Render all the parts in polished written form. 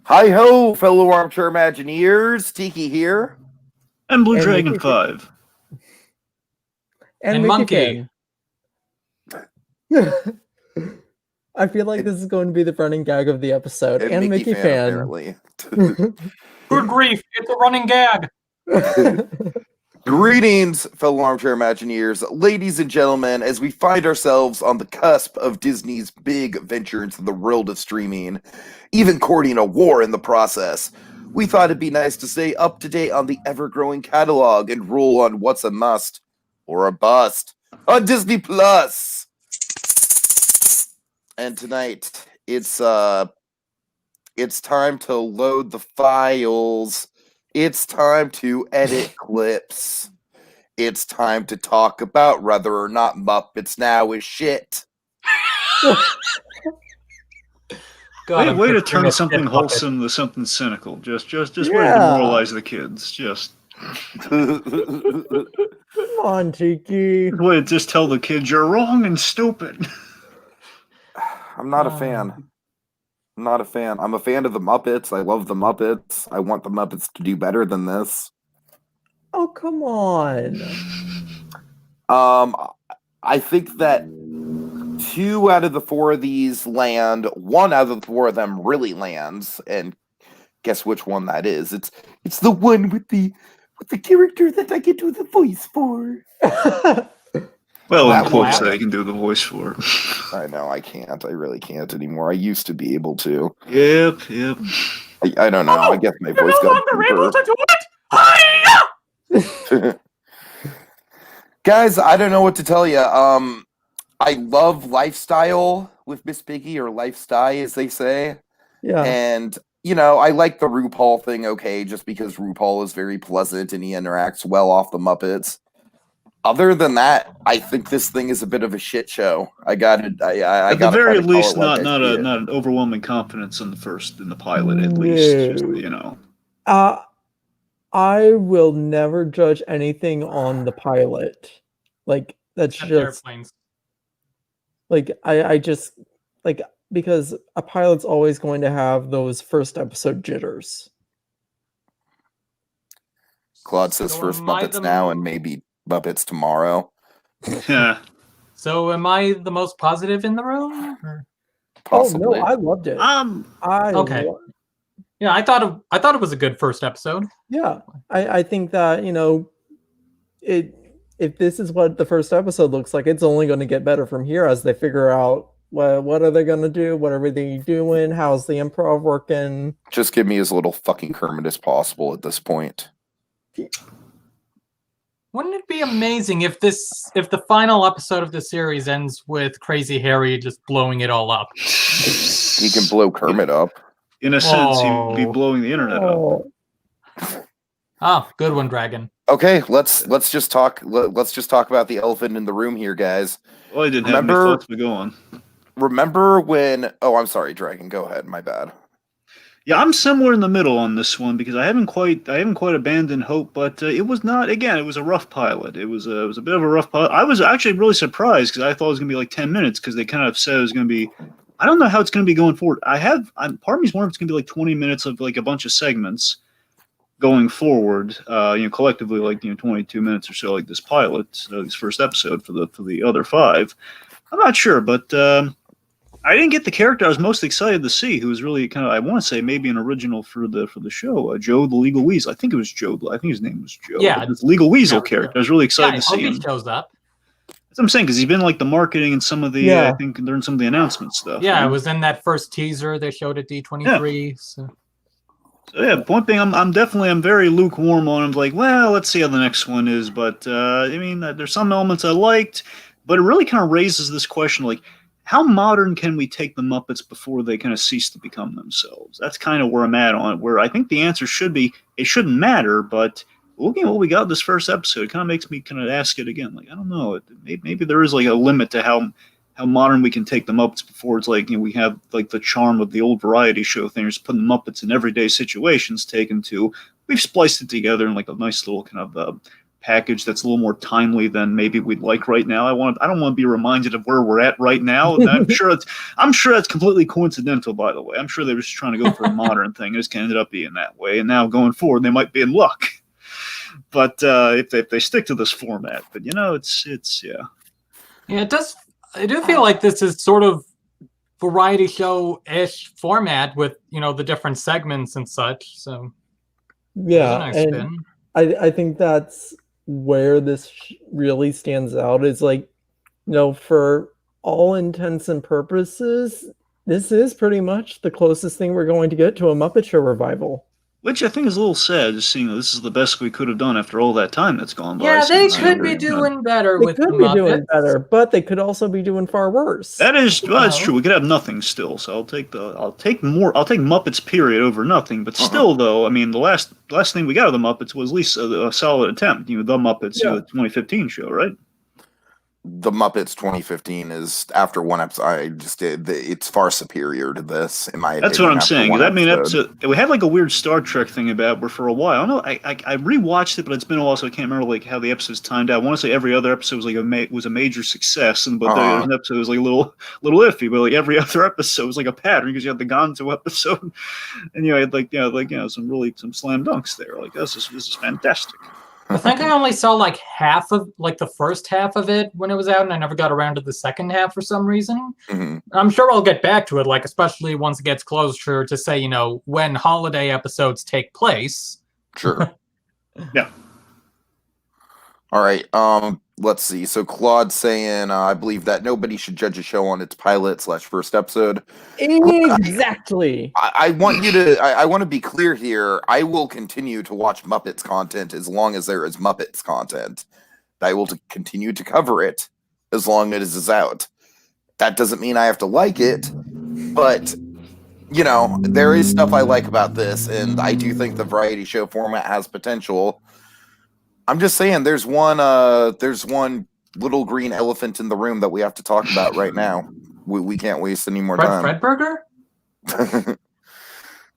Hi ho, fellow armchair Imagineers. Tiki here. And Blue And Dragon Mickey 5. And Monkey. Fan. I feel like this is going to be the running gag of the episode. And Mickey Fan. Apparently. Good grief, it's a running gag. Greetings, fellow armchair Imagineers, ladies and gentlemen, as we find ourselves on the cusp of Disney's big venture into the world of streaming, even courting a war in the process. We thought it'd be nice to stay up to date on the ever-growing catalog and rule on what's a must or a bust on Disney Plus. And tonight, it's time to load the files. It's time to edit clips. It's time to talk about whether or not Muppets Now is shit. God, Way to turn something wholesome to something cynical. Just way to demoralize the kids. Just Come on, Tiki. way to just tell the kids you're wrong and stupid. I'm not a fan. I'm not a fan. I'm a fan of the Muppets. I love the Muppets. I want the Muppets to do better than this. Oh, come on. I think that 2 out of the 4 of these land. 1 out of the 4 of them really lands, and guess which one that is? It's the one with the character that I can do the voice for. Well, That in quotes one. that I can do the voice for. I know I can't. I really can't anymore. I used to be able to. Yep. I don't know. I guess my voice got deeper. to do it. Hiya! Guys, I don't know what to tell you. I love Lifestyle with Miss Piggy, or Lifestyle as they say. Yeah. And I like the RuPaul thing, okay, just because RuPaul is very pleasant and he interacts well off the Muppets. Other than that, I think this thing is a bit of a shit show. At the very least, not an overwhelming confidence in the pilot. At least, just, I will never judge anything on the pilot. Like, that's Except just airplanes. like I just like, because a pilot's always going to have those first episode jitters. Claude says So first am I Muppets the- now and maybe Muppets tomorrow. Yeah. So am I the most positive in the room? Or- Possibly. Oh no, I loved it. Okay. Yeah, I thought it was a good first episode. Yeah, I think that if this is what the first episode looks like, it's only going to get better from here as they figure out what are they going to do, what are they doing, how's the improv working. Just give me as little fucking Kermit as possible at this point. Wouldn't it be amazing if the final episode of the series ends with Crazy Harry just blowing it all up? He can blow Kermit up. In a sense, he'd be blowing the internet up. Oh, Oh, good one, Dragon. Okay, let's just talk about the elephant in the room here, guys. Well, I didn't have any thoughts to go on. Remember when? Oh, I'm sorry, Dragon. Go ahead. My bad. Yeah, I'm somewhere in the middle on this one because I haven't quite abandoned hope, but it was not. Again, it was a rough pilot. It was a bit of a rough pilot. I was actually really surprised because I thought it was gonna be like 10 minutes because they kind of said it was gonna be. I don't know how it's gonna be going forward. Part of me's wondering if it's gonna be like 20 minutes of like a bunch of segments going forward. Collectively like 22 minutes or so, like this pilot, this first episode for the other 5. I'm not sure, but. I didn't get the character I was most excited to see, who was really kind of, I want to say, maybe an original for the show. Joe the Legal Weasel. I think it was Joe. I think his name was Joe. Yeah. This Legal Weasel character. I was really excited to I see hope him. he shows up. That's what I'm saying, because he's been like the marketing and some of the, I think, during some of the announcement stuff. Yeah, it was in that first teaser they showed at D23. Yeah. So yeah, point being, I'm very lukewarm on him. Like, well, let's see how the next one is. But there's some elements I liked, but it really kind of raises this question, like, how modern can we take the Muppets before they kind of cease to become themselves? That's kind of where I'm at on it, where I think the answer should be, it shouldn't matter, but looking at what we got this first episode, it kind of makes me kind of ask it again. Like, I don't know, maybe there is like a limit to how modern we can take the Muppets before it's like, we have like the charm of the old variety show thing, just putting the Muppets in everyday situations taken to, we've spliced it together in like a nice little kind of package that's a little more timely than maybe we'd like right now. I don't want to be reminded of where we're at right now. And I'm sure that's completely coincidental, by the way. I'm sure they were just trying to go for a modern thing. It just ended up being that way. And now going forward, they might be in luck. But if they stick to this format, but it's yeah. Yeah, it does. I do feel like this is sort of variety show-ish format with the different segments and such. So Yeah, nice and spin. I think that's where this really stands out. Is like, for all intents and purposes, this is pretty much the closest thing we're going to get to a Muppet Show revival. Which I think is a little sad, just seeing this is the best we could have done after all that time that's gone by. Yeah, they since, could be doing better with They the could be Muppets. doing better, but they could also be doing far worse. That's true. We could have nothing still, so I'll take Muppets period over nothing. But still, though, I mean, the last thing we got of the Muppets was at least a solid attempt. The Muppets, the 2015 show, right? The Muppets 2015 is, after one episode, it's far superior to this, in my opinion. That's what I'm saying. We had like a weird Star Trek thing about where for a while, I don't know, I rewatched it, but it's been a while, so I can't remember like how the episodes timed out. I want to say every other episode was like a major success, but there was an episode that was like a little iffy, but like every other episode was like a pattern, because you had the Gonzo episode, and you had some slam dunks there. Like this is fantastic. I think I only saw like half of the first half of it when it was out, and I never got around to the second half for some reason. Mm-hmm. I'm sure I'll get back to it, like especially once it gets closer to say, when holiday episodes take place. Sure. Yeah. All right. Let's see. So Claude's saying, I believe that nobody should judge a show on its pilot/first episode. Exactly. I want to be clear here. I will continue to watch Muppets content as long as there is Muppets content. I will continue to cover it as long as it is out. That doesn't mean I have to like it, but there is stuff I like about this, and I do think the variety show format has potential. I'm just saying, there's one little green elephant in the room that we have to talk about right now. We can't waste any more time. Fred Burger?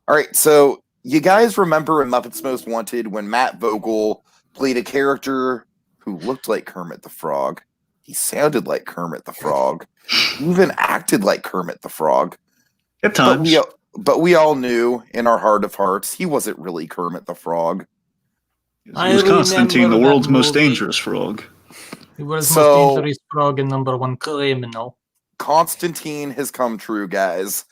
All right, so you guys remember in Muppets Most Wanted when Matt Vogel played a character who looked like Kermit the Frog? He sounded like Kermit the Frog. He even acted like Kermit the Frog. At times. But we all knew in our heart of hearts he wasn't really Kermit the Frog. He was Constantine, the world's most dangerous frog. He was the most dangerous frog and number one criminal. Constantine has come true, guys.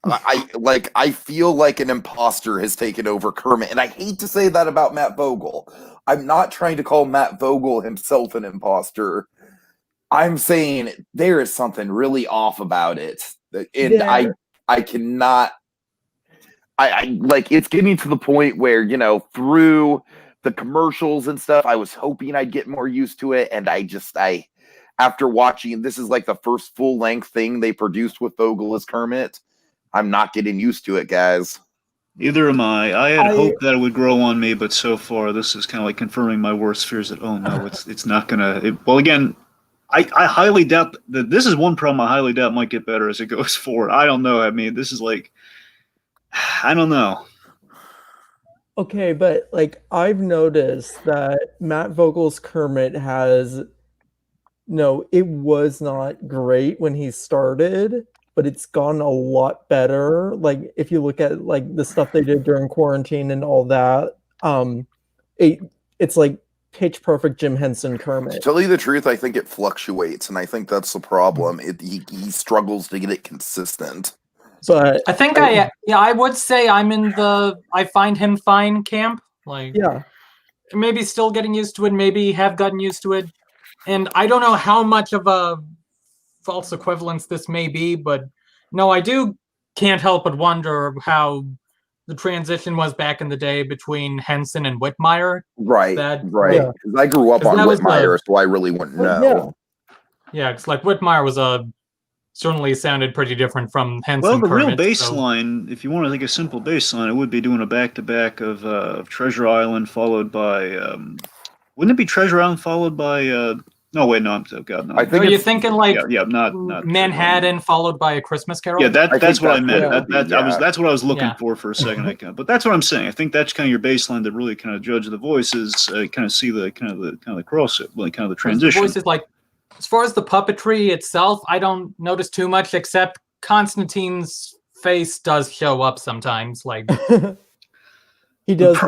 I feel like an imposter has taken over Kermit, and I hate to say that about Matt Vogel. I'm not trying to call Matt Vogel himself an imposter. I'm saying there is something really off about it, and I cannot. It's getting to the point where through the commercials and stuff, I was hoping I'd get more used to it, and after watching, this is like the first full-length thing they produced with Vogel as Kermit. I'm not getting used to it, guys. Neither am I. I had hoped that it would grow on me, but so far this is kind of like confirming my worst fears that, oh no, it's not gonna. Well, again, I highly doubt that this is one problem. I highly doubt might get better as it goes forward. I don't know. I mean, this is like, I don't know. Okay, but I've noticed that Matt Vogel's Kermit has, it was not great when he started, but it's gotten a lot better. Like if you look at the stuff they did during quarantine and all that, it's like pitch perfect Jim Henson Kermit. To tell you the truth, I think it fluctuates, and I think that's the problem. He struggles to get it consistent. But I think I would say I'm in the I find him fine camp. Maybe still getting used to it, maybe have gotten used to it. And I don't know how much of a false equivalence this may be, but no, I can't help but wonder how the transition was back in the day between Henson and Whitmire. Right. Yeah. Because I grew up on Whitmire, so I really wouldn't know. Yeah, because Whitmire was certainly sounded pretty different from Henson. Well, the Kermit, real baseline, if you want to think a simple baseline, it would be doing a back-to-back of Treasure Island followed by... wouldn't it be Treasure Island followed by No, wait, no, oh God, no. I think you're thinking like not Manhattan followed by A Christmas Carol? Yeah, that's what I meant. Yeah. That's what I was looking for a second. But that's what I'm saying. I think that's kind of your baseline to really kind of judge the voices, kind of see the kind of the cross, like kind of the transition. The voices, like, as far as the puppetry itself, I don't notice too much, except Constantine's face does show up sometimes, like he does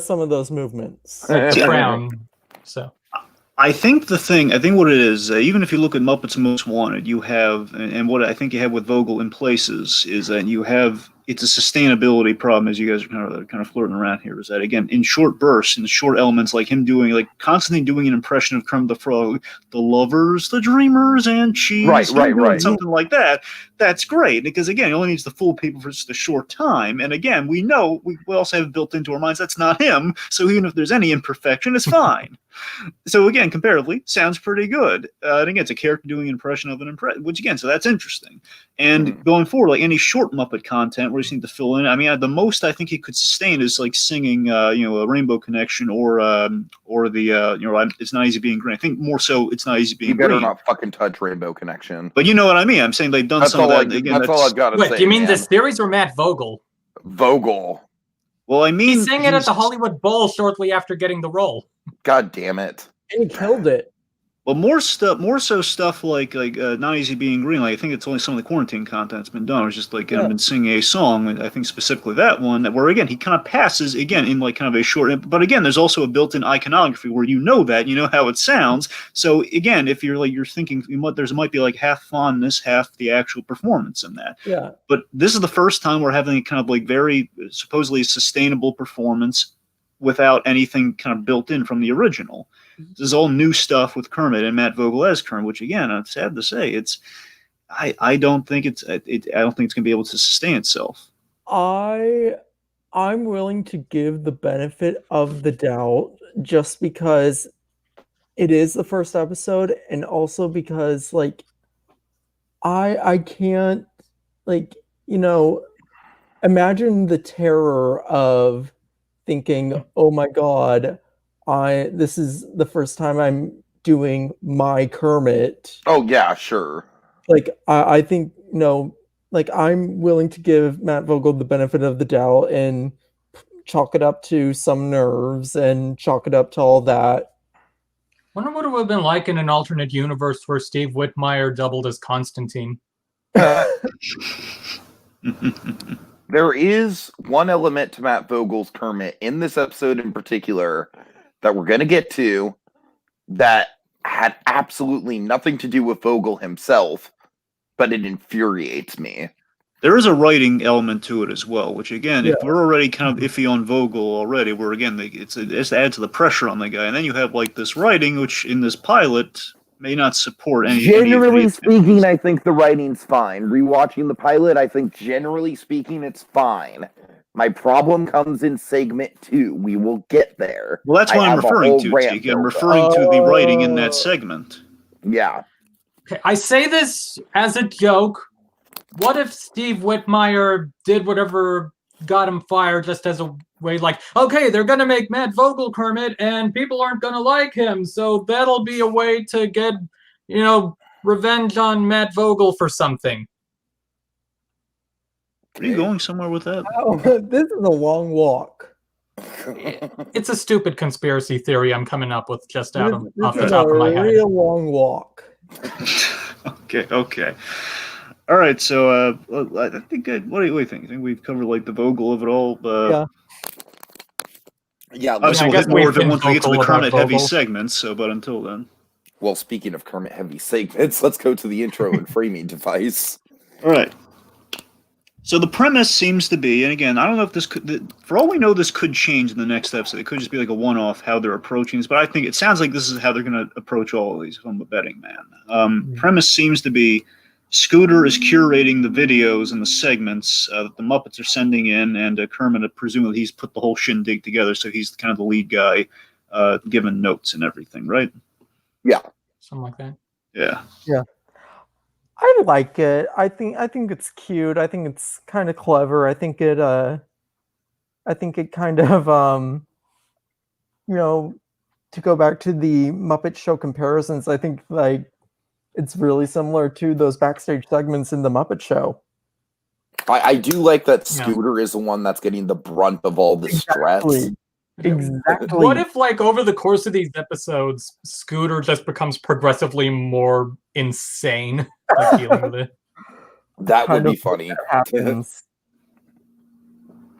some of those movements, like the crown. So I think what it is, even if you look at Muppets Most Wanted, you have, and what I think you have with Vogel in places is that it's a sustainability problem, as you guys are kind of flirting around here, is that, again, in short bursts, in short elements, like him constantly doing an impression of Kermit the Frog, the lovers, the dreamers, and cheese, right, something like that, that's great, because, again, he only needs to fool people for just a short time, and again, we know, we also have built into our minds, that's not him, so even if there's any imperfection, it's fine. So again, comparatively, sounds pretty good. And again, it's a character doing an impression of an impression, which again, so that's interesting. And going forward, like any short Muppet content where you seem to fill in, I mean, the most I think he could sustain is like singing, a Rainbow Connection or the, It's Not Easy Being Green. I think more so, It's Not Easy Being Green. You better not fucking touch Rainbow Connection. But you know what I mean? I'm saying they've done some of that. Again, that's all I've got to say. Wait, do you mean the series or Matt Vogel? Vogel. Well, I mean, he sang it at the Hollywood Bowl shortly after getting the role. God damn it! And he killed it. Well, more so stuff like Not Easy Being Green. Like, I think it's only some of the quarantine content's been done. It's just like been singing a song. I think specifically that one, where again he kind of passes again in like kind of a short. But again, there's also a built-in iconography where you know how it sounds. So again, if you're thinking there might be like half fondness, half the actual performance in that. Yeah. But this is the first time we're having a kind of like very supposedly sustainable performance without anything kind of built in from the original. This is all new stuff with Kermit and Matt Vogel as Kermit, which again, I'm sad to say, I don't think it's gonna be able to sustain itself. I'm willing to give the benefit of the doubt just because it is the first episode, and also because like I can't imagine the terror of thinking, oh my God, this is the first time I'm doing my Kermit. Oh yeah, sure. Like I think I'm willing to give Matt Vogel the benefit of the doubt and chalk it up to some nerves and chalk it up to all that. Wonder what it would have been like in an alternate universe where Steve Whitmire doubled as Constantine. There is one element to Matt Vogel's Kermit in this episode in particular that we're going to get to that had absolutely nothing to do with Vogel himself, but it infuriates me. There is a writing element to it as well, which again, if we're already kind of iffy on Vogel already, where again, it's adds to the pressure on the guy, and then you have like this writing, which in this pilot may not support any. Generally speaking, I think the writing's fine. Rewatching the pilot, I think generally speaking, it's fine. My problem comes in segment 2. We will get there. Well, that's what I'm referring to, Tiki. I'm referring to the writing in that segment. Yeah. Okay, I say this as a joke. What if Steve Whitmire did whatever got him fired just as a way, like, okay, they're going to make Matt Vogel Kermit and people aren't going to like him, so that'll be a way to get, revenge on Matt Vogel for something. Are you going somewhere with that? Oh, this is a long walk. It's a stupid conspiracy theory I'm coming up with just off the top of my head. It's a real long walk. Okay. All right, so I think what do you think? I think we've covered like the Vogel of it all. Yeah. Obviously, we'll hit more of it once we get to the Kermit heavy segments. So, but until then. Well, speaking of Kermit heavy segments, let's go to the intro and framing device. All right. So the premise seems to be, and again, I don't know if this could, for all we know, this could change in the next episode. It could just be like a one-off how they're approaching this, but I think it sounds like this is how they're going to approach all of these, if I'm a betting man. Premise seems to be Scooter is curating the videos and the segments that the Muppets are sending in, and Kermit, presumably he's put the whole shindig together, so he's kind of the lead guy giving notes and everything, right? Yeah. Something like that. Yeah. Yeah. I like it. I think it's cute. I think it's kind of clever. I think it kind of to go back to the Muppet Show comparisons, I think like it's really similar to those backstage segments in the Muppet Show. I do like that Scooter is the one that's getting the brunt of all the stress. Exactly. What if, like, over the course of these episodes, Scooter just becomes progressively more insane, like, dealing with it? That would be funny. That happens.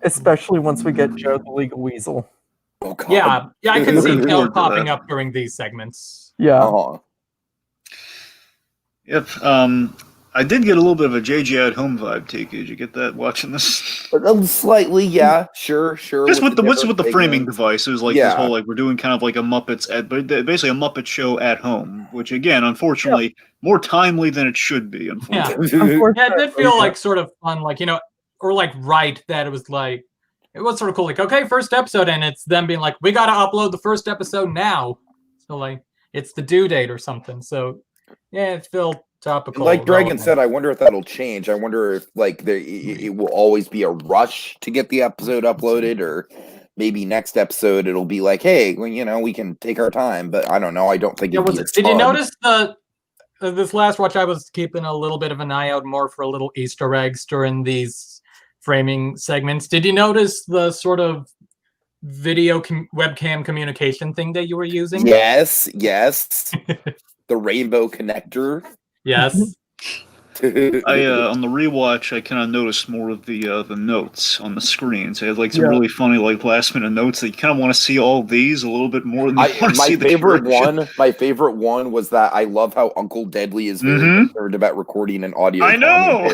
Especially once we get Joe the Legal Weasel. Oh, God. Yeah, I can see Looking Joe forward to popping that. up during these segments. Yeah. Uh-huh. Yep. I did get a little bit of a JJ at home vibe. Did you get that watching this? Slightly, yeah. Sure. Just with the different framing segments. device, it was like this whole like we're doing kind of like a Muppets but basically a Muppet show at home, which again, unfortunately, more timely than it should be. Unfortunately. Yeah, it did feel like sort of fun, like, you know, or like right that it was like it was sort of cool, like, okay, first episode, and it's them being like, we gotta upload the first episode now. So like it's the due date or something. So yeah, it felt topical. And like Dragon said, I wonder if that'll change. I wonder if like it will always be a rush to get the episode uploaded, or maybe next episode it'll be like, hey, well, you know, we can take our time. But I don't know. I don't think it'll be as did you fun. notice this last watch? I was keeping a little bit of an eye out more for little Easter eggs during these framing segments. Did you notice the sort of video webcam communication thing that you were using? Yes. The rainbow connector. Yes. I on the rewatch, I kind of noticed more of the notes on the screens. They had like some really funny like last minute notes that you kind of want to see all these a little bit more than you want to see the correction. My favorite one was that I love how Uncle Deadly is very concerned about recording an audio. I know.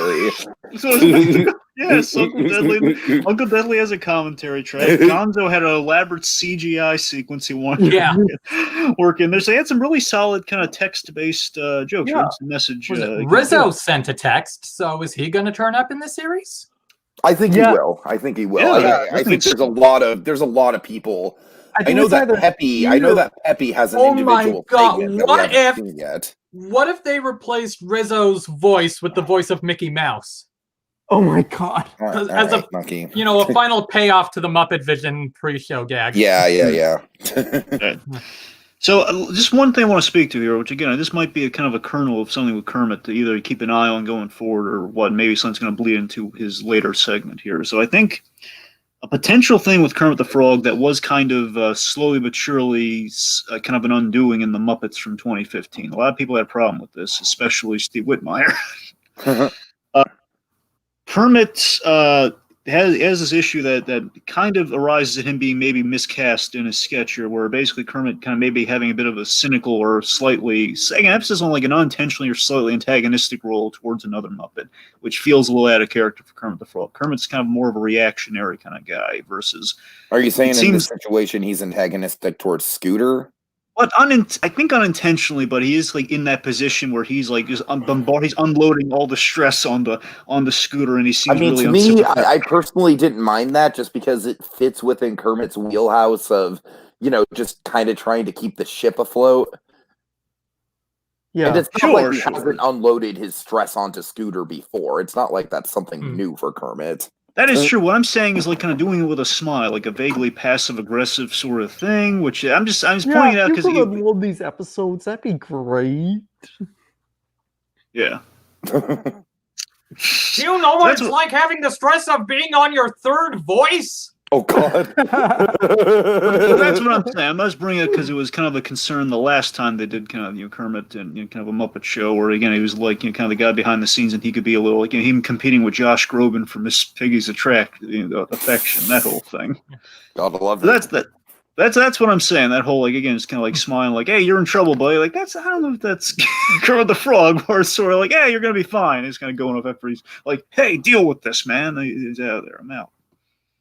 Commentary. Yes, Uncle Deadly has a commentary track. Gonzo had an elaborate CGI sequence he wanted to work in there. So he had some really solid kind of text-based jokes. Yeah. Message. Rizzo sent a text, so is he going to turn up in this series? I think he will. I think he will. Yeah, I think there's a lot of people. I know that Peppy has an individual segment that we haven't seen yet. What if they replaced Rizzo's voice with the voice of Mickey Mouse? Oh my God! As a final payoff to the Muppet Vision pre-show gag. Yeah. So just one thing I want to speak to here, which again, this might be a kind of a kernel of something with Kermit to either keep an eye on going forward or what maybe something's going to bleed into his later segment here. So I think a potential thing with Kermit the Frog that was kind of slowly but surely kind of an undoing in the Muppets from 2015. A lot of people had a problem with this, especially Steve Whitmire. Kermit has this issue that kind of arises at him being maybe miscast in a sketch here, where basically Kermit kind of maybe having a bit of a cynical or slightly, again, emphasis on like an unintentionally or slightly antagonistic role towards another Muppet, which feels a little out of character for Kermit the Frog. Kermit's kind of more of a reactionary kind of guy versus... Are you saying in this situation he's antagonistic towards Scooter? But I think unintentionally, but he is like in that position where he's like he's unloading all the stress on the Scooter, and he seems really to me, I personally didn't mind that just because it fits within Kermit's wheelhouse of, you know, just kind of trying to keep the ship afloat. Yeah, and it's not like he hasn't unloaded his stress onto Scooter before. It's not like that's something new for Kermit. That is true. What I'm saying is like kind of doing it with a smile, like a vaguely passive-aggressive sort of thing. Which I'm just pointing out because you could upload these episodes. That'd be great. Yeah. Do you know what it's like having the stress of being on your third voice? Oh God. Well, that's what I'm saying. I'm just bringing it because it was kind of a concern the last time they did kind of Kermit and kind of a Muppet show, where again he was like kind of the guy behind the scenes, and he could be a little like him competing with Josh Groban for Miss Piggy's affection, that whole thing. God, I love that. That's what I'm saying. That whole like again, it's kind of like smiling, like, "Hey, you're in trouble, buddy." Like I don't know if that's Kermit the Frog, where it's sort of like, "Hey, you're gonna be fine." He's kind of going off after he's like, "Hey, deal with this, man." He's out of there. I'm out.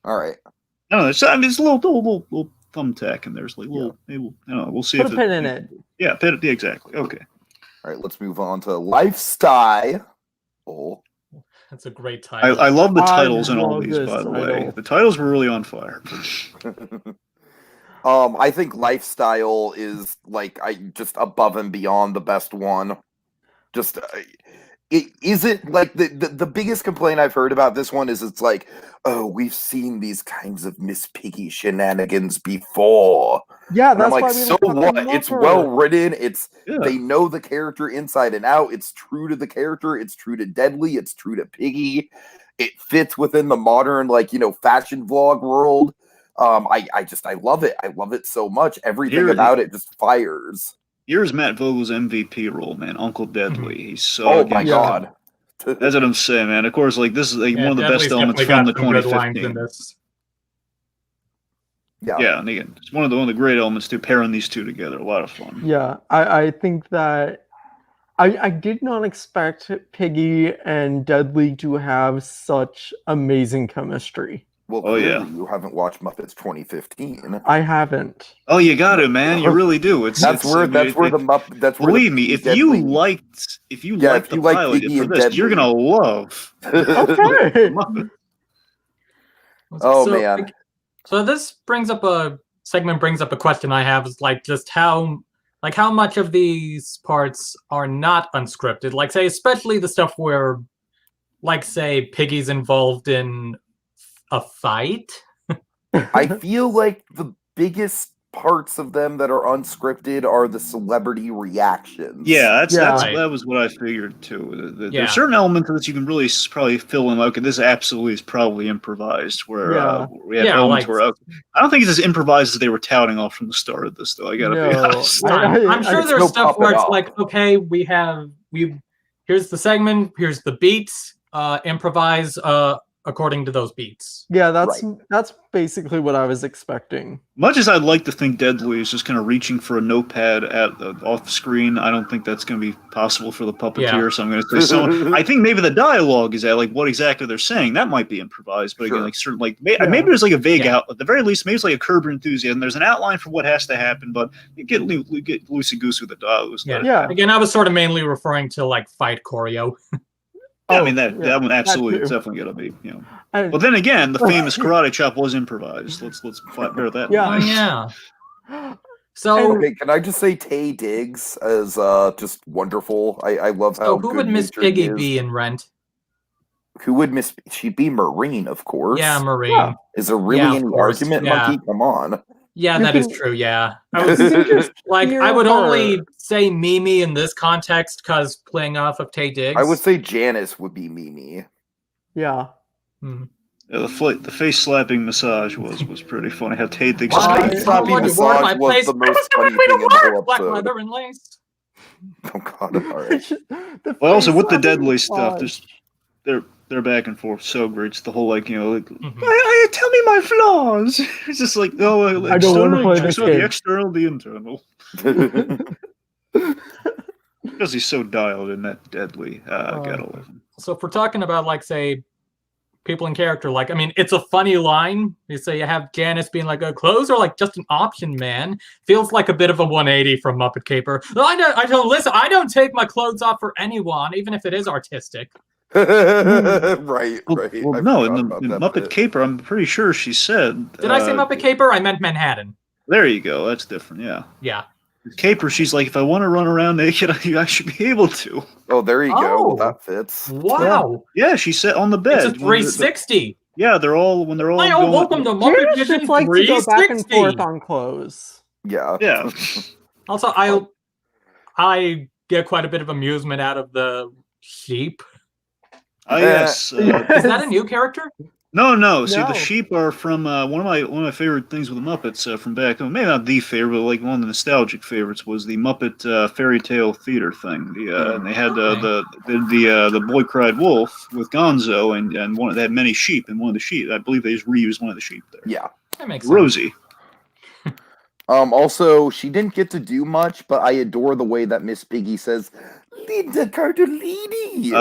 All right. No, it's a little thumbtack in there. It's like maybe we'll see. Put a pin in it. Yeah, pin. Yeah, exactly. Okay. All right, let's move on to Lifestyle. Oh, that's a great title. I love the titles in all these, by the way. The titles were really on fire. I think Lifestyle is like just above and beyond the best one. Just it isn't like the biggest complaint I've heard about this one is it's like, oh, we've seen these kinds of Miss Piggy shenanigans before. Yeah, and I'm that's like, why we so love what? It's Muppet. well written. It's Yeah. they know the character inside and out. It's true to the character. It's true to Deadly. It's true to Piggy. It fits within the modern, like, fashion vlog world. I love it. I love it so much. Everything about it just fires. Here's Matt Vogel's MVP role, man. Uncle Deadly. He's so. Oh my god. That's what I'm saying, man. Of course, like this is like one of the Deadly's best elements definitely from the got some good lines in 2015. this. Yeah, and again, it's one of the great elements to pairing these two together. A lot of fun. Yeah, I think that I did not expect Piggy and Deadly to have such amazing chemistry. Well, clearly you haven't watched Muppets 2015. I haven't. Oh, you got to, man. You really do. Believe me, if you liked the pilot for this, you're gonna love. Okay. Man. So this brings up a question I have, is like just how much of these parts are not unscripted? Like, say, especially the stuff where, like, say, Piggy's involved in a fight. I feel like the biggest parts of them that are unscripted are the celebrity reactions. Yeah, that was what I figured too. There's certain elements of this you can really probably fill in. Okay, this absolutely is probably improvised. Where we have elements where I don't think it's as improvised as they were touting off from the start of this, though. I gotta be honest. I'm sure there's stuff where it's like, okay, here's the segment, here's the beats, improvise according to those beats. Yeah, that's basically what I was expecting. Much as I'd like to think Deadly is just kind of reaching for a notepad off screen, I don't think that's going to be possible for the puppeteer. So I'm going to say so. I think maybe the dialogue is like what exactly they're saying. That might be improvised, but again, like certain maybe there's like a vague out. At the very least, maybe it's like a Curb Your Enthusiasm. There's an outline for what has to happen, but you get loosey goosey with the dialogue. Again, I was sort of mainly referring to like fight choreo. I mean that one absolutely is definitely gonna be, But then again, the famous karate chop was improvised. Let's bear that. So okay, can I just say Tay Diggs is just wonderful. I love how. So who would Miss Piggy be in Rent? Who would she'd be Maureen, of course. Yeah, Maureen. Yeah. Is there really any argument, Monkey? Come on. Yeah, that is true. Yeah, I was I would only say Mimi in this context because playing off of Tay Diggs. I would say Janice would be Mimi. Yeah. The face slapping massage was pretty funny. How Tay Diggs. Face slapping massage was the most funny thing in the whole Black leather and lace. Oh God! All right. Well, also with the Deadly stuff, they're back and forth so great. It's the whole tell me my flaws. It's just like, I don't want to play this game. The external, the internal. Because he's so dialed in that Deadly. Gotta love him. So if we're talking about say people in character, it's a funny line. You say you have Janice being like, clothes are just an option, man. Feels like a bit of a 180 from Muppet Caper. I don't take my clothes off for anyone, even if it is artistic. right. Well, no, in Muppet Caper, I'm pretty sure she said. Did I say Muppet Caper? I meant Manhattan. There you go. That's different. Yeah. Yeah. Caper, she's like, if I want to run around naked, I should be able to. Oh, there you go. Well, that fits. Wow. Yeah, she sat on the bed. It's a 360. They're all going. Welcome to Muppet Vision 360. Like to go back and forth on clothes. Yeah. Yeah. Also, I get quite a bit of amusement out of the sheep. Yes. Is that a new character? No. See, the sheep are from one of my favorite things with the Muppets from back. Maybe not the favorite, but one of the nostalgic favorites was the Muppet fairy tale theater thing. And they had the Boy Cried Wolf with Gonzo, and they had many sheep. And one of the sheep, I believe, they just reused one of the sheep there. Yeah, that makes sense. Rosie. Also, she didn't get to do much, but I adore the way that Miss Piggy says, Linda Cardellini.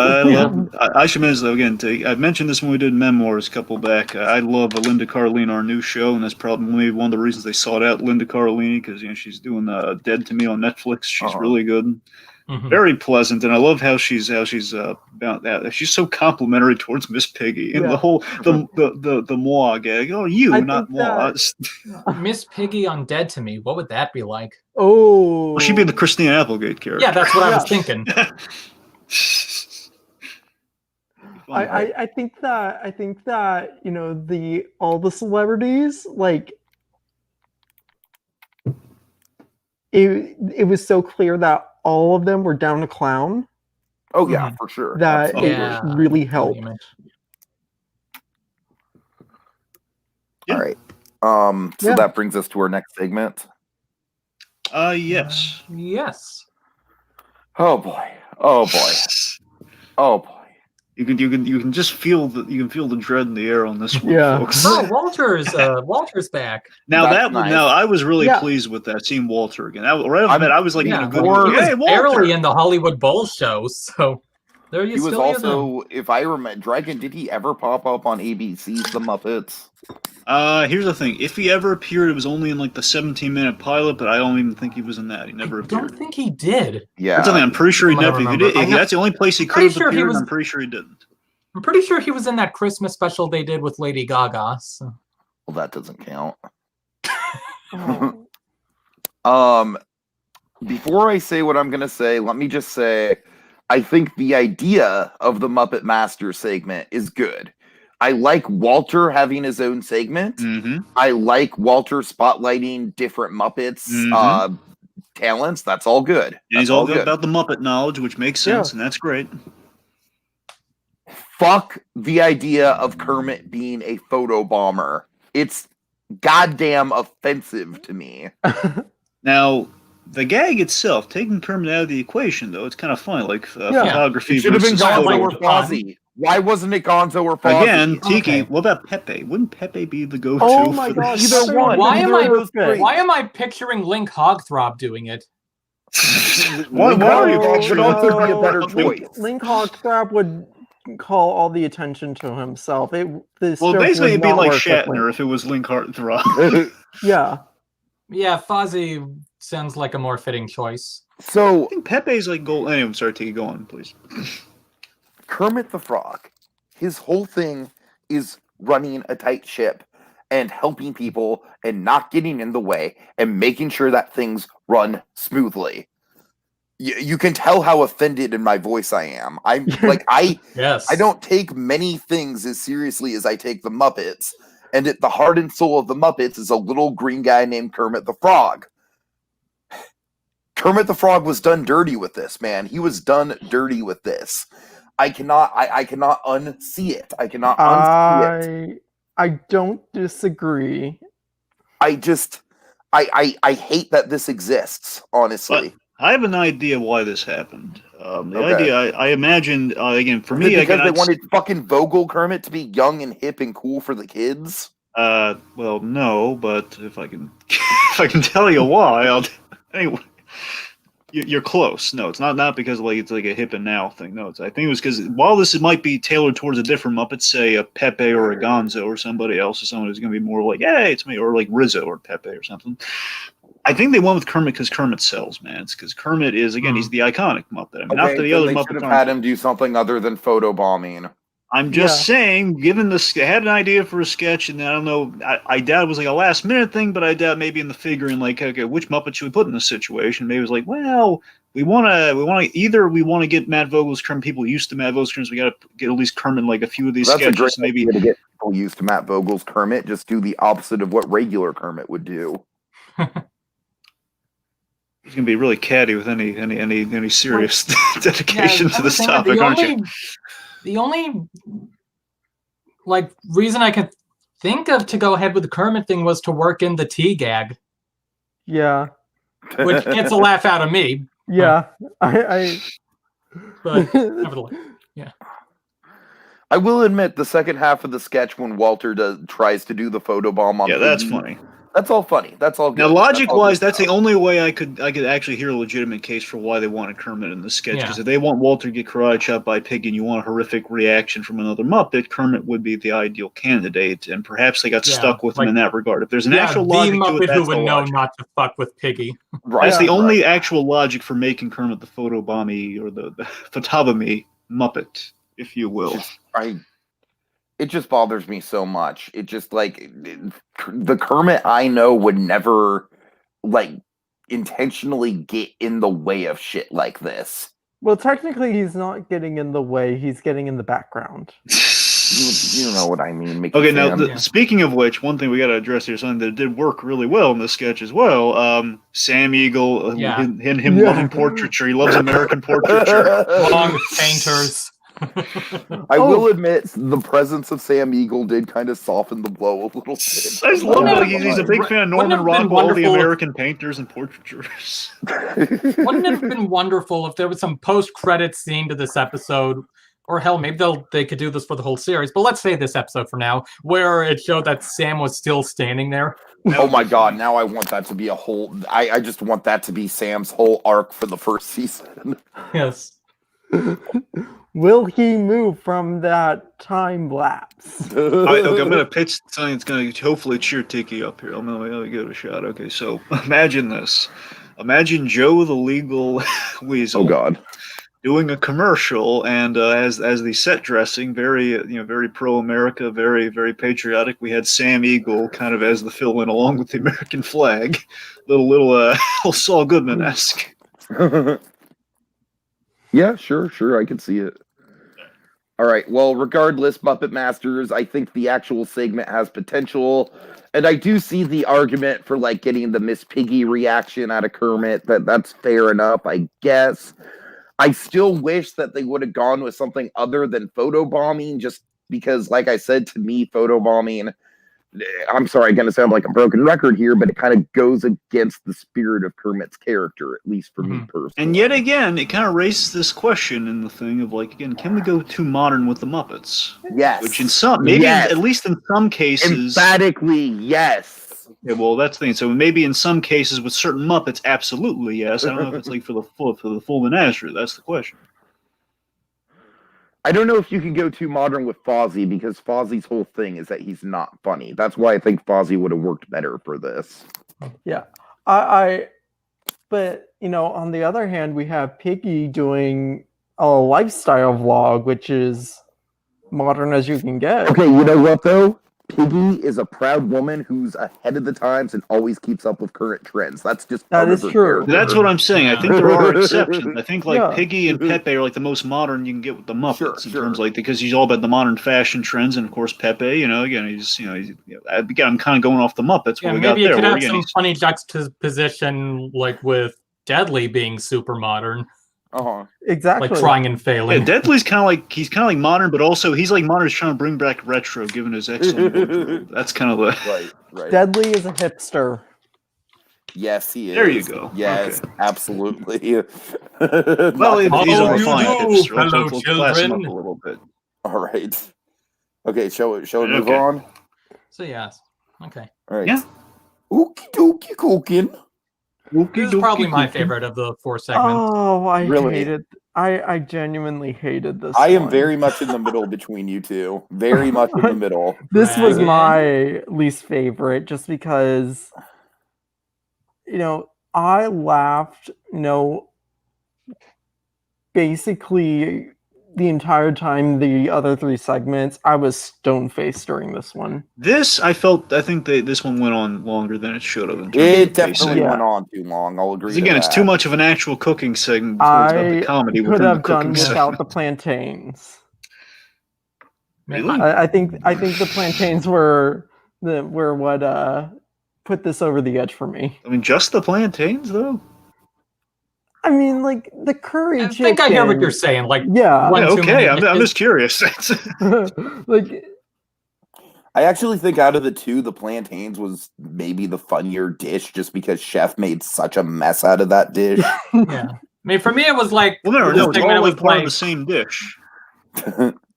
I should mention, though, again, I mentioned this when we did Memoirs a couple back. I love Linda Cardellini, our new show, and that's probably maybe one of the reasons they sought out Linda Cardellini, because she's doing Dead to Me on Netflix. She's really good. Very pleasant, and I love how she's about that. She's so complimentary towards Miss Piggy, and the whole the moi gag. Oh, not moi. Miss Piggy on Dead to Me. What would that be like? Oh, well, she'd be the Christina Applegate character. Yeah, that's what I was thinking. I think that all the celebrities like it was so clear that all of them were down to clown. Oh yeah, for sure. That it really helped. All right. So that brings us to our next segment. Yes. Yes. Oh boy. Oh boy. Oh boy. You can just feel the dread in the air on this one, folks. Oh, Walter's back. Now nice. I was really pleased with that, seeing Walter again. Right off the bat, I was like, he hey, was Walter. barely in the Hollywood Bowl show, so there you He was still also, if I remember, Dragon, did he ever pop up on ABC's The Muppets? Here's the thing. If he ever appeared, it was only in like the 17-minute pilot, but I don't even think he was in that. He never appeared. I don't think he did. Yeah. That's something I'm pretty sure he never did. If that's the only place he could have appeared, I'm pretty sure he didn't. I'm pretty sure he was in that Christmas special they did with Lady Gaga. So. Well, that doesn't count. Before I say what I'm going to say, let me just say, I think the idea of the Muppet Master segment is good. I like Walter having his own segment. Mm-hmm. I like Walter spotlighting different Muppets talents. That's all good. And he's all good about the Muppet knowledge, which makes sense, and that's great. Fuck the idea of Kermit being a photo bomber. It's goddamn offensive to me. Now, the gag itself, taking Kermit out of the equation, though, it's kind of funny. Like photography. It should have been Gonzo or Fozzie. Why wasn't it Gonzo or Fozzie? Again, Tiki, what about Pepe? Wouldn't Pepe be the go-to? Oh my god, either one. Why am I picturing Link Hogthrob doing it? Why are you would also be a better choice. Link Hogthrob would call all the attention to himself. Basically, it'd be like Shatner if it was Link Hogthrob. Yeah, Fozzie sounds like a more fitting choice. So I think Pepe's like gold. Anyway, I'm sorry, Tiki, go on, please. Kermit the Frog, his whole thing is running a tight ship and helping people and not getting in the way and making sure that things run smoothly. You can tell how offended in my voice I am. I'm like, I don't take many things as seriously as I take the Muppets. And at the heart and soul of the Muppets is a little green guy named Kermit the Frog. Kermit the Frog was done dirty with this, man. He was done dirty with this. I cannot unsee it. I cannot unsee it. I don't disagree. I hate that this exists, honestly. But I have an idea why this happened. The idea, I imagine, again, for me, because they wanted fucking Vogel Kermit to be young and hip and cool for the kids. Well, no, but if I can tell you why, anyway. You're close. No, it's not because it's like a hip and now thing. No, I think it was because while this might be tailored towards a different Muppet, say a Pepe or a Gonzo or somebody else, or someone who's going to be more like, hey, it's me, or like Rizzo or Pepe or something. I think they went with Kermit because Kermit sells, man. It's because Kermit is, again, he's the iconic Muppet. I mean, not that the other Muppets should have had him do something other than photo bombing. I'm just saying, given I had an idea for a sketch, and I don't know, I doubt it was like a last minute thing, but I doubt maybe in the figuring, like, okay, which Muppet should we put in this situation? Maybe it was like, well, we want to get Matt Vogel's Kermit, people used to Matt Vogel's Kermit, so we got to get at least Kermit like a few of these sketches. That's a great maybe idea to get people used to Matt Vogel's Kermit. Just do the opposite of what regular Kermit would do. He's gonna be really catty with any serious dedication to this topic, aren't you? The only reason I could think of to go ahead with the Kermit thing was to work in the tea gag. Yeah. Which gets a laugh out of me. Yeah. But nevertheless, yeah. I will admit the second half of the sketch when Walter tries to do the photobomb on that's funny. That's all funny. That's all good. Now, logic-wise, that's the only way I could actually hear a legitimate case for why they wanted Kermit in the sketch. Because if they want Walter to get karate chopped by Piggy and you want a horrific reaction from another Muppet, Kermit would be the ideal candidate. And perhaps they got stuck with him in that regard. If there's an actual logic to it, that's who would know not to fuck with Piggy. Right. That's the only actual logic for making Kermit the photobommy or the photobommy Muppet, if you will. It just bothers me so much. It just the Kermit I know would never intentionally get in the way of shit like this. Well, technically, he's not getting in the way. He's getting in the background. You know what I mean. Mickey Okay, now Sam. speaking of which, one thing we got to address here, something that did work really well in this sketch as well. Sam Eagle, him loving portraiture. He loves American portraiture. Long painters. I will admit, the presence of Sam Eagle did kind of soften the blow a little bit. I just love it. He's a big fan of Norman Rockwell, all the American painters and portraitures. Wouldn't it have been wonderful if there was some post-credit scene to this episode? Or hell, maybe they could do this for the whole series. But let's say this episode for now, where it showed that Sam was still standing there. Oh my god, now I want that to be a whole... I just want that to be Sam's whole arc for the first season. Yes. Will he move from that time lapse? Okay, I'm going to pitch something that's going to hopefully cheer Tiki up here. I'm going to give it a shot. Okay, so imagine this. Imagine Joe the legal weasel. Oh god. Doing a commercial, and as the set dressing, very pro-America, very very patriotic. We had Sam Eagle kind of as the fill-in, along with the American flag, little Saul Goodman-esque. Yeah, sure, I can see it. All right, well, regardless, Muppet Masters, I think the actual segment has potential, and I do see the argument for like getting the Miss Piggy reaction out of Kermit. That's fair enough, I guess. I still wish that they would have gone with something other than photobombing, just because, like I said, to me, photobombing, I'm sorry, I'm going to sound like a broken record here, but it kind of goes against the spirit of Kermit's character, at least for me personally. And yet again, it kind of raises this question in the thing of, like, again, can we go too modern with the Muppets? Yes. Which in some, maybe at least in some cases... Emphatically, yes. Yeah, well, that's the thing. So maybe in some cases with certain Muppets, absolutely yes. I don't know if it's like for the full menagerie. That's the question. I don't know if you can go too modern with Fozzie, because Fozzie's whole thing is that he's not funny. That's why I think Fozzie would have worked better for this. Yeah, but on the other hand, we have Piggy doing a lifestyle vlog, which is modern as you can get. Okay, you know what though? Piggy is a proud woman who's ahead of the times and always keeps up with current trends. That's just that is true. That's what I'm saying. I think there are exceptions. I think like Piggy and Pepe are like the most modern you can get with the Muppets in terms like because he's all about the modern fashion trends, and of course Pepe. Again, I'm kind of going off the Muppets. Yeah, maybe you could have some funny juxtaposition like with Deadly being super modern. Exactly. Like trying and failing. Yeah, Deadly's kind of like modern, but also he's like modern. He's trying to bring back retro, given his excellent wardrobe. That's kind of the right. Deadly is a hipster. Yes, he is. There you go. Yes, absolutely. Well, these are fine hipster. Hello, Let's class him up children. a little bit. All right. Okay, shall we move on? So yes. Okay. All right. Yeah. Okie dokie cooking. This is probably my favorite of the 4 segments. Oh, I hated. I genuinely hated this. I am very much in the middle between you two. Very much in the middle. This was my least favorite, just because, I laughed, basically the entire time the other 3 segments. I was stone-faced during this one. This, I think this one went on longer than it should have. It definitely went on too long. I'll agree. Again, it's too much of an actual cooking segment before it's about the comedy could within have the cooking done without segment. the plantains. Really? I think the plantains were what put this over the edge for me. I mean, just the plantains, though? I mean, like, the curry chicken. I think I hear what you're saying. Like, yeah. Okay, I'm just curious. Like, I actually think out of the 2, the plantains was maybe the funnier dish, just because Chef made such a mess out of that dish. Yeah. I mean, for me, it was like... Well, no, it's all like part of the same dish.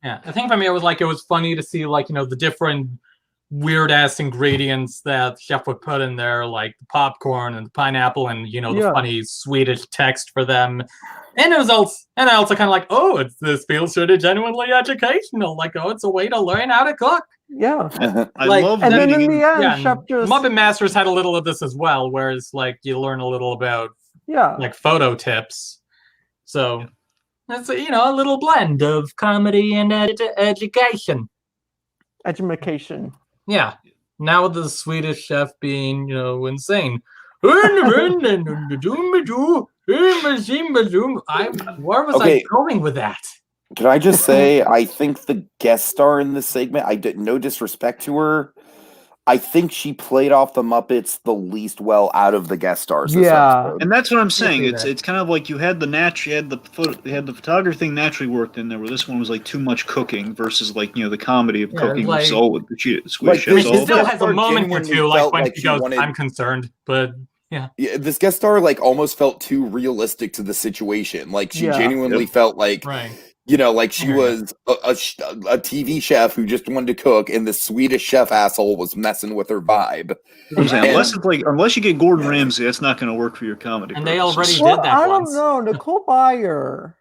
Yeah, I think for me, it was funny to see, like, the different weird-ass ingredients that Chef would put in there, like the popcorn and the pineapple and, the funny Swedish text for them. And I also kind of like, this feels sort of genuinely educational. Like, it's a way to learn how to cook. Yeah. I love and then in the end, yeah, Chef just... Muppet Masters had a little of this as well, whereas, like, you learn a little about, like, photo tips. So, it's, a little blend of comedy and education. Education. Yeah. Now with the Swedish Chef being, insane. Where was I going with that? Can I just say, I think the guest star in this segment, no disrespect to her, I think she played off the Muppets the least well out of the guest stars this episode. And that's what I'm saying. It's kind of like you had the photography thing naturally worked in there, where this one was like too much cooking versus like the comedy of cooking. Like, the Swedish Which chefs. still has a moment or two, like when she goes, "I'm concerned," but yeah, this guest star like almost felt too realistic to the situation. Like she genuinely felt like. Right. Like she was a TV chef who just wanted to cook, and the Swedish chef asshole was messing with her vibe. I'm saying, unless you get Gordon Ramsay, that's not going to work for your comedy. And they already did that. I don't know, Nicole Byer.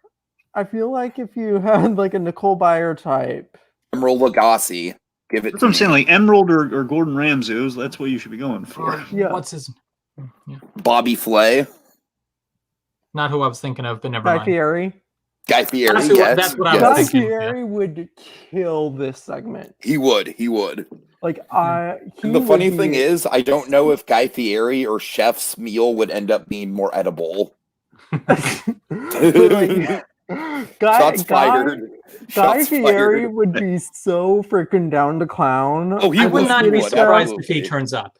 I feel like if you had like a Nicole Byer type, Emerald Lagasse, give it. That's what I'm saying, like Emerald or Gordon Ramsay. That's what you should be going for. Yeah. What's his? Yeah. Bobby Flay. Not who I was thinking of, but never mind. Guy Fieri. Guy Fieri, that's what I was Guy thinking. Fieri would kill this segment. He would. Like And the funny thing is, I don't know if Guy Fieri or Chef's meal would end up being more edible. Guy Fieri would be so freaking down to clown. Oh, I would not be surprised if he turns up.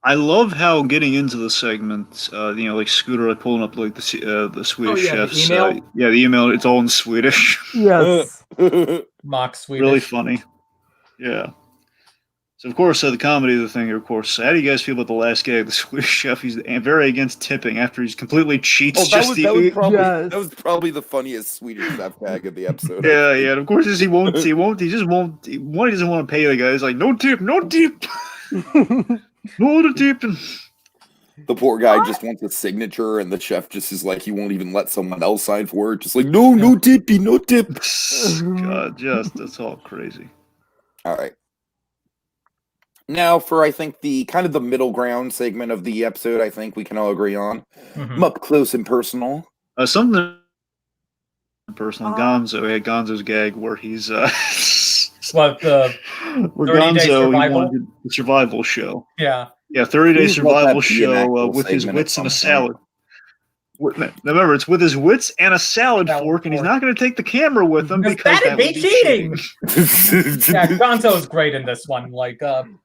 I love how getting into the segment, like Scooter, like pulling up like the Swedish chefs. The email? The email. It's all in Swedish. Yes. Mock Swedish. Really funny. Yeah. So of course, the comedy of the thing. Of course, how do you guys feel about the last gag? The Swedish chef. He's very against tipping after he's completly cheats. That was probably the funniest Swedish chef gag of the episode. Yeah. And of course, he doesn't want to pay the guy. He's like, no tip. No tipping. The poor guy just wants a signature, and the chef just is like, he won't even let someone else sign for it. Just like, no tippy, no tip. God, that's all crazy. All right. Now for, I think, the kind of the middle ground segment of the episode, I think we can all agree on. Up close and personal. Something personal. Gonzo. We had Gonzo's gag where he's What the 30-day survival? He wanted the survival show. Yeah. Yeah, 30-day survival show with his wits and a salad. Remember, it's with his wits and a salad fork, and he's not going to take the camera with him because that would be cheating. Yeah, Gonzo's great in this one. Like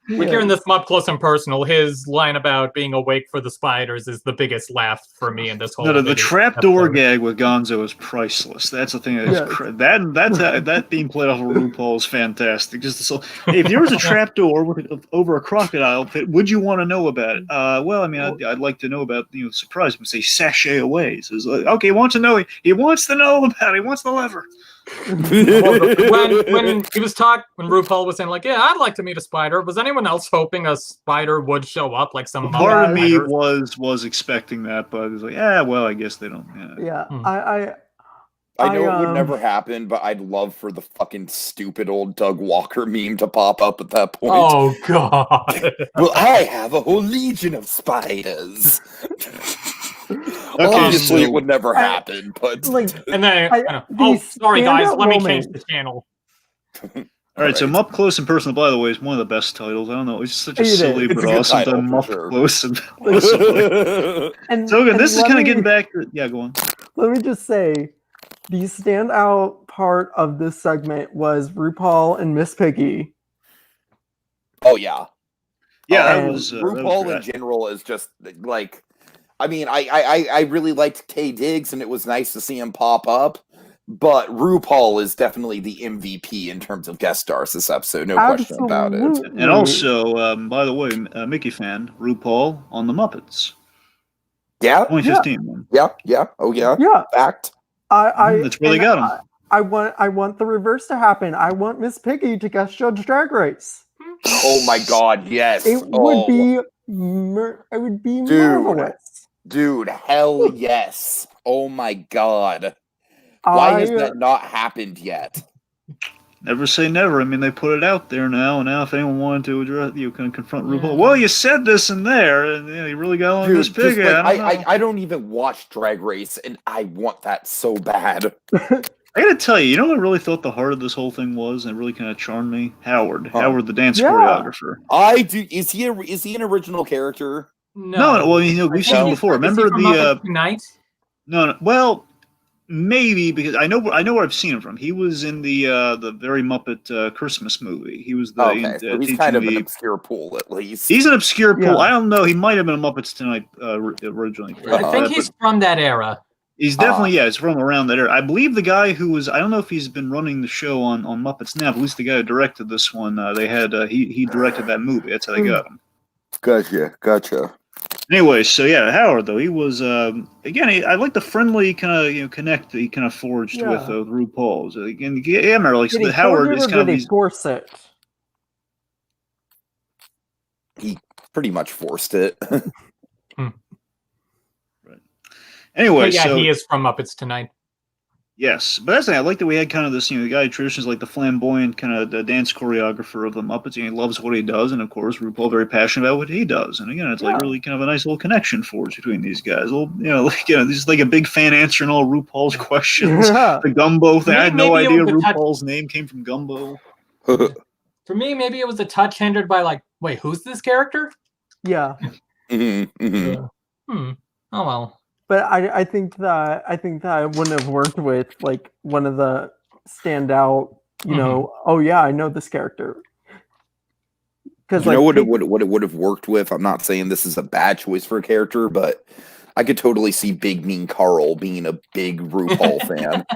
hearing this up close and personal, his line about being awake for the spiders is the biggest laugh for me in this whole. The trapdoor gag with Gonzo is priceless. That's the thing that being played off of RuPaul is fantastic. Hey, if there was a trapdoor over a crocodile pit, would you want to know about it? Well, I mean, I'd like to know about the surprise. But say sashay away. So it's like, okay, he wants to know about it. He wants the lever. When he was when RuPaul was saying like, yeah, I'd like to meet a spider. Was anyone else hoping a spider would show up like some? Part of me was expecting that, but it was like, well, I guess they don't. I know it would never happen, but I'd love for the fucking stupid old Doug Walker meme to pop up at that point. Oh god! Well, I have a whole legion of spiders. Obviously, it would never happen, but and then sorry guys, let me change the channel. All right, so Mupp Close and Personal, by the way, is one of the best titles. I don't know, it's such a silly but awesome title, Mupp Close and Personal. So again, this is kind of getting back to go on. Let me just say, the standout part of this segment was RuPaul and Miss Piggy. Oh yeah, RuPaul in general is just like. I mean, I really liked Kay Diggs, and it was nice to see him pop up. But RuPaul is definitely the MVP in terms of guest stars this episode, no question about it. And also, by the way, Mickey fan, RuPaul on the Muppets. Yeah, 2015 one. Yeah. Oh yeah. Fact. That's where they got him. I want the reverse to happen. I want Miss Piggy to guest judge Drag Race. Oh my God! Yes, it would be marvelous. Dude, hell yes. Oh my God. Why has that not happened yet? Never say never. I mean, they put it out there now, and now if anyone wanted to address, you can confront RuPaul. Well, you said this and there, and you really got on this big. I don't even watch Drag Race, and I want that so bad. I gotta tell you, what I really thought the heart of this whole thing was, and it really kind of charmed me? Howard, the dance choreographer. I do. Is he an original character? No, well, we've seen him before. Remember the Tonight? No, well, maybe because I know where I've seen him from. He was in the very Muppet Christmas movie. He was the so he's kind of an obscure pool at least. He's an obscure pool. I don't know. He might have been a Muppets Tonight originally. I think he's from that era. He's definitely he's from around that era. I believe the guy who was I don't know if he's been running the show on Muppets now, but at least the guy who directed this one, they had he directed that movie. That's how they got him. Gotcha. Anyway, so yeah, Howard though he was again. I like the friendly kind of connect that he kind of forged with RuPaul's. Again, remember like so Howard is kind of they force it. He pretty much forced it. Right. Anyway, yeah, so he is from Muppets Tonight. Yes, but that's the thing. I like that we had kind of this, the guy who traditionally is like the flamboyant kind of the dance choreographer of the Muppets. And he loves what he does, and of course, RuPaul very passionate about what he does. And again, it's like really kind of a nice little connection forged between these guys. Well, this is like a big fan answering all RuPaul's questions. The Gumbo thing. I had no idea RuPaul's name came from Gumbo. For me, maybe it was a touch hindered by like, wait, who's this character? Yeah. Oh well. But I think that I wouldn't have worked with like one of the standout, oh yeah, I know this character. Because what it would have worked with. I'm not saying this is a bad choice for a character, but I could totally see Big Mean Carl being a big RuPaul fan.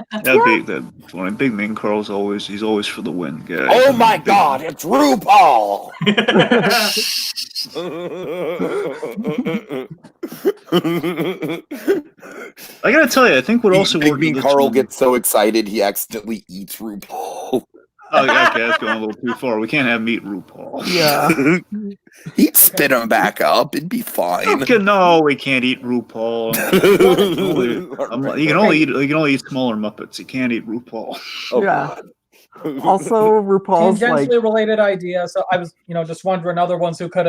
Big Mean Carl's always for the win, guys. Oh my God, it's RuPaul! I gotta tell you, I think what also worked. Big Mean Carl gets so excited he accidentally eats RuPaul. Oh, okay, that's going a little too far. We can't have meat RuPaul. Yeah. He'd spit him back up. It'd be fine. No, we can't eat RuPaul. You can only eat smaller Muppets. You can't eat RuPaul. Oh, yeah. Also, RuPaul's tangentially related idea. So I was, just wondering other ones who could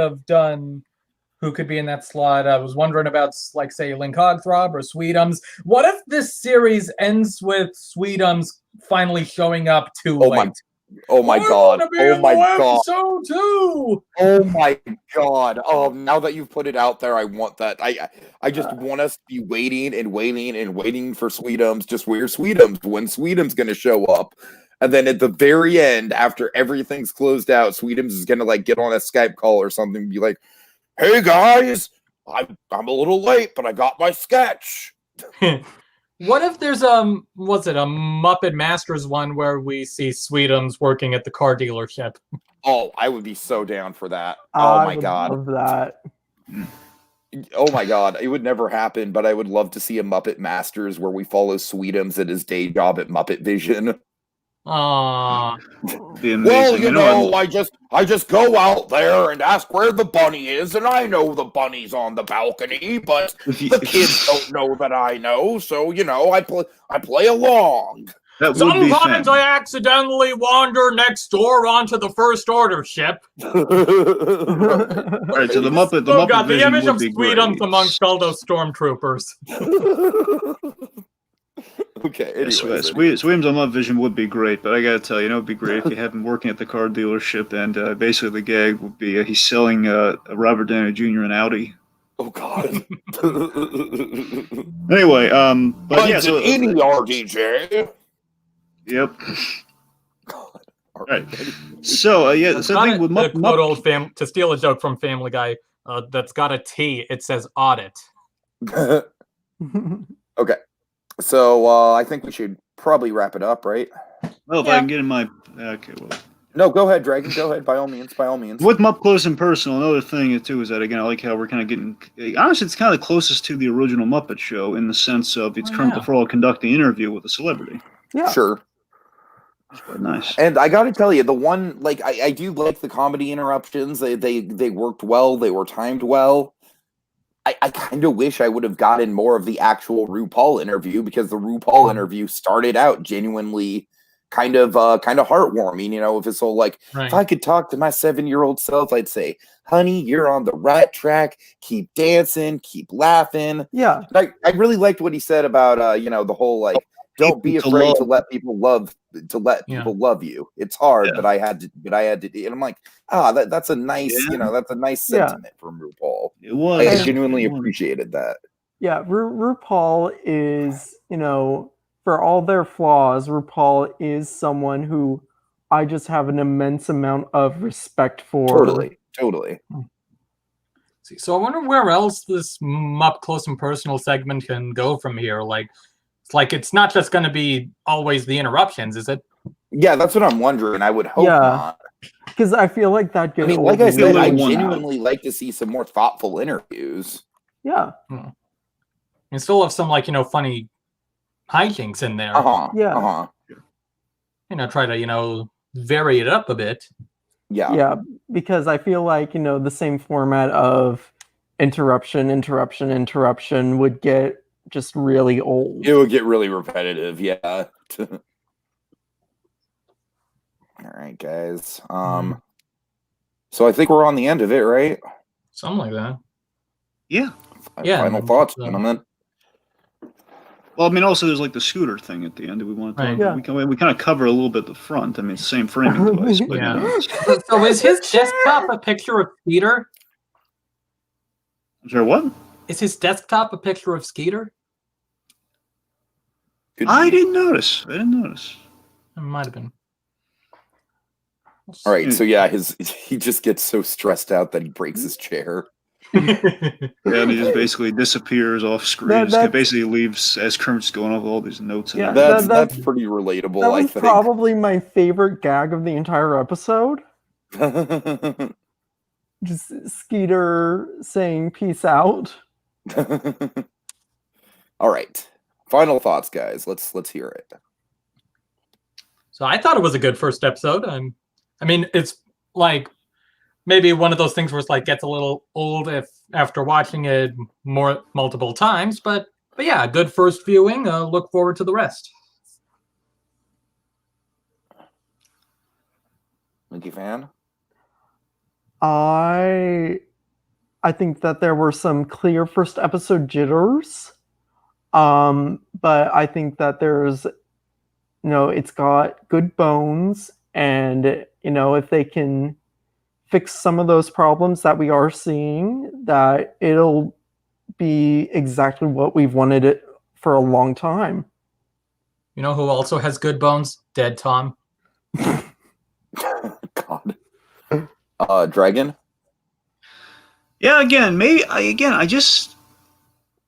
be in that slot. I was wondering about, like, say, Link Hogthrob or Sweetums. What if this series ends with Sweetums finally showing up too late? Oh my God! Oh my God! So too. Oh my God! Oh, now that you've put it out there, I want that. I just want us to be waiting for Sweetums. Just where's Sweetums? When Sweetums gonna show up? And then at the very end, after everything's closed out, Sweetums is gonna like get on a Skype call or something, and be like, "Hey guys, I'm a little late, but I got my sketch." What if there's a Muppet Masters one where we see Sweetums working at the car dealership? Oh, I would be so down for that. Oh my God. Love that. Oh my God. It would never happen, but I would love to see a Muppet Masters where we follow Sweetums at his day job at Muppet Vision. Aww. Well, I just go out there and ask where the bunny is, and I know the bunny's on the balcony, but the kids don't know that I know, so I play along. Sometimes I accidentally wander next door onto the First Order ship. Right, so the Muppet got the image of Sweetums amongst all those stormtroopers. Okay, anyway. Sweetums on Muppet Vision would be great, but I gotta tell you, it'd be great if you had him working at the car dealership, and basically the gag would be he's selling Robert Downey Jr. an Audi. Oh God. Anyway, but yeah, so any RDJ. Yep. God. All right. So the thing with Muppet, to steal a joke from Family Guy, that's got a T. It says audit. Okay. So I think we should probably wrap it up, right? Well, if I can get in my No, go ahead, Dragon. Go ahead, by all means. With Mupp Close and Personal, another thing too is that again I like how we're kind of getting. Honestly, it's kind of closest to the original Muppet Show in the sense of it's Kermit the Frog conducting an interview with a celebrity. Yeah, sure. It's quite nice. And I got to tell you, the one I do like the comedy interruptions. They worked well. They were timed well. I kind of wish I would have gotten more of the actual RuPaul interview, because the RuPaul interview started out genuinely kind of heartwarming, if it's all like, if I could talk to my 7-year-old self, I'd say, honey, you're on the right track, keep dancing, keep laughing. Yeah. I really liked what he said about, the whole, like, don't be People afraid to love. let people love people love you. It's hard, Yeah. but I had to, and I'm like, that's a nice, Yeah. that's a nice Yeah. sentiment from RuPaul. It was. I And- genuinely It was. appreciated that. Yeah, RuPaul is, for all their flaws, RuPaul is someone who I just have an immense amount of respect for. Totally. So I wonder where else this Up Close and Personal segment can go from here. Like, it's not just going to be always the interruptions, is it? Yeah, that's what I'm wondering. I would hope not. Because I feel like that gets. I mean, like I said, little I one genuinely like to see some more thoughtful interviews. Yeah. And still have some funny hijinks in there. Yeah. Try to vary it up a bit. Yeah, because I feel like the same format of interruption would get just really old. It would get really repetitive. Yeah. All right, guys. So I think we're on the end of it, right? Something like that. Yeah. Final thoughts, gentlemen. Well, I mean, also there's like the scooter thing at the end. Do we want to talk? Yeah. We kind of cover a little bit the front. I mean, it's the same framing device, but So is his desktop a picture of Skeeter? I'm sorry, what? Is his desktop a picture of Skeeter? I didn't notice. It might have been. All right, so yeah, he just gets so stressed out that he breaks his chair. Yeah, and he just basically disappears off screen. Just basically leaves as Kermit's going off all these notes. Yeah, that's pretty relatable. That was I think probably my favorite gag of the entire episode. Just Skeeter saying "peace out." All right, final thoughts, guys. Let's hear it. So I thought it was a good first episode. I mean, it's like maybe one of those things where it's like gets a little old if after watching it multiple times, but yeah, good first viewing. Look forward to the rest. Mickey fan? I think that there were some clear first episode jitters, but I think that there's, it's got good bones, and if they can fix some of those problems that we are seeing, that it'll be exactly what we've wanted it for a long time. You know who also has good bones? Dead Tom. God. Dragon? Yeah, I just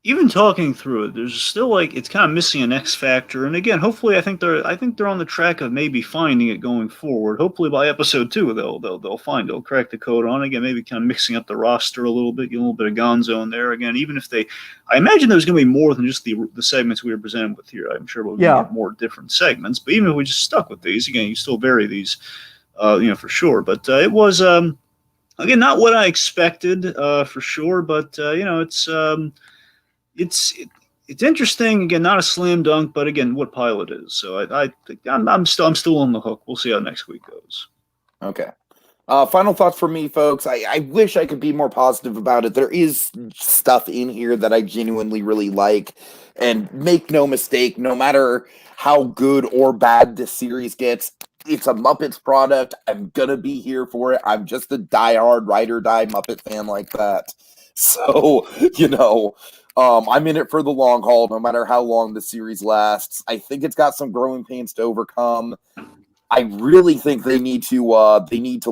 even talking through it, there's still like it's kind of missing an X factor. And again, hopefully I think they're on the track of maybe finding it going forward. Hopefully by episode 2 they'll crack the code on again, maybe kind of mixing up the roster a little bit, get a little bit of Gonzo in there again. Even if I imagine there's gonna be more than just the segments we were presented with here. I'm sure we'll get more different segments, but even if we just stuck with these, again, you still vary these for sure. But it was again not what I expected for sure, but it's interesting. Again, not a slam dunk, but again, what pilot is. So I think I'm still on the hook. We'll see how next week goes. Okay. Final thoughts for me, folks. I wish I could be more positive about it. There is stuff in here that I genuinely really like, and make no mistake, no matter how good or bad this series gets, it's a Muppets product. I'm gonna be here for it. I'm just a diehard ride or die Muppet fan like that. So I'm in it for the long haul, no matter how long the series lasts. I think it's got some growing pains to overcome. I really think they need to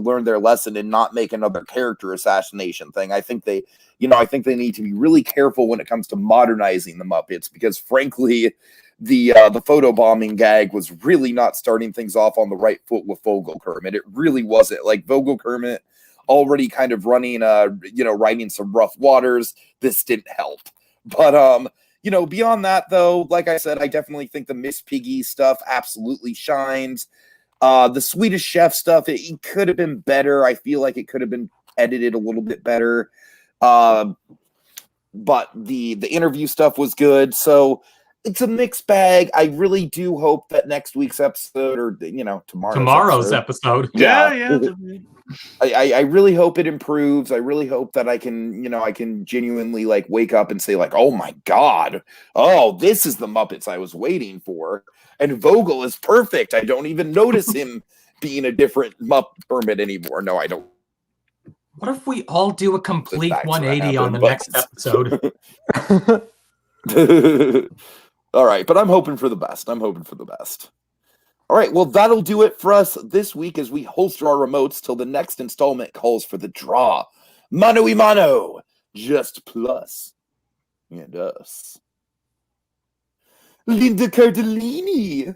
learn their lesson and not make another character assassination thing. I think they need to be really careful when it comes to modernizing the Muppets, because frankly, the photobombing gag was really not starting things off on the right foot with Vogel Kermit. It really wasn't. Like, Vogel Kermit already kind of riding some rough waters. This didn't help. But beyond that, though, like I said, I definitely think the Miss Piggy stuff absolutely shines. The Swedish Chef stuff, it could have been better. I feel like it could have been edited a little bit better. But the interview stuff was good. So it's a mixed bag. I really do hope that next week's episode, or tomorrow's episode. Yeah. I really hope it improves. I really hope that I can genuinely like wake up and say like, oh my God, oh, this is the Muppets I was waiting for. And Vogel is perfect. I don't even notice him being a different Muppet Kermit anymore. No, I don't. What if we all do a complete 180 on the next episode? All right, but I'm hoping for the best. All right, well, that'll do it for us this week as we holster our remotes till the next installment calls for the draw. Mano y mano, just Plus and Us. Linda Cardellini.